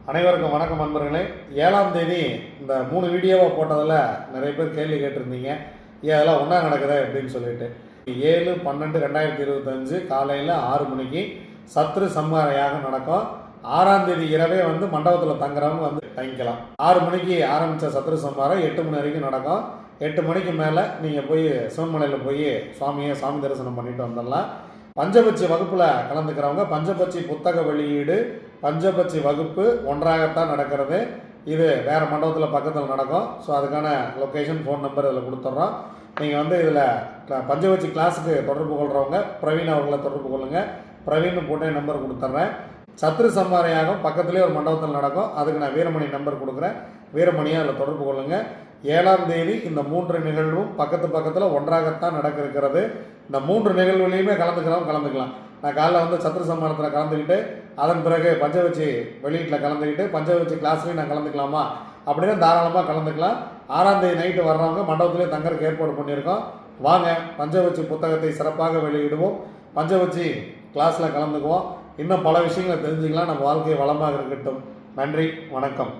அனைவருக்கும் வணக்கம் நண்பர்களே. 7ஆம் தேதி இந்த 3 வீடியோவை போட்டதில் நிறைய பேர் கேள்வி கேட்டிருந்தீங்க, ஏன் அதெல்லாம் ஒன்றா நடக்குது அப்படின்னு சொல்லிட்டு. 7/12/2025 காலையில் 6 மணிக்கு சத்ரு சம்ஹார யாகம் நடக்கும். 6ஆம் தேதி இரவே மண்டபத்தில் தங்குறவங்க தங்கிக்கலாம். 6 மணிக்கு ஆரம்பித்த சத்ரு சம்ஹாரம் 8 மணி வரைக்கும் நடக்கும். 8 மணிக்கு மேலே நீங்கள் போய் சிவன்மலையில் போய் சாமி தரிசனம் பண்ணிட்டு வந்துடலாம். பஞ்சபட்சி வகுப்பில் கலந்துக்கிறவங்க பஞ்சபட்சி புத்தக வெளியீடு, பஞ்சபட்சி வகுப்பு ஒன்றாகத்தான் நடக்கிறது. இது வேறு மண்டபத்தில் பக்கத்தில் நடக்கும். ஸோ அதுக்கான லொக்கேஷன், ஃபோன் நம்பர் இதில் கொடுத்துட்றோம். நீங்கள் இதில் பஞ்சபட்சி கிளாஸுக்கு தொடர்பு கொள்கிறவங்க பிரவீன் அவர்களை தொடர்பு கொள்ளுங்கள். பிரவீன் போட்டே நம்பர் கொடுத்துட்றேன். சத்ரு சம்ஹார யாகம் பக்கத்துலேயே ஒரு மண்டபத்தில் நடக்கும். அதுக்கு நான் வீரமணி நம்பர் கொடுக்குறேன். வீரமணியை அதில் தொடர்பு கொள்ளுங்கள். 7ஆம் தேதி இந்த 3 நிகழ்வும் பக்கத்தில் ஒன்றாகத்தான் நடக்க இருக்கிறது. இந்த 3 நிகழ்வுலையுமே கலந்துக்கலாம். நான் காலைல சத்ரு சம்ஹாரத்தில் கலந்துக்கிட்டு அதன் பிறகு பஞ்சவச்சி வெளியீட்டில் கலந்துக்கிட்டு பஞ்சவச்சி கிளாஸ்லையும் நான் கலந்துக்கலாமா அப்படின்னா தாராளமாக கலந்துக்கலாம். 6ஆம் தேதி நைட்டு வர்றவங்க மண்டபத்திலே தங்கறதுக்கு ஏற்பாடு பண்ணியிருக்கோம். வாங்க, பஞ்சவச்சி புத்தகத்தை சிறப்பாக வெளியிடுவோம். பஞ்சவச்சி கிளாஸில் கலந்துக்குவோம். இன்னும் பல விஷயங்களை தெரிஞ்சுக்கலாம். நம்ம வாழ்க்கை வளமாக இருக்கட்டும். நன்றி, வணக்கம்.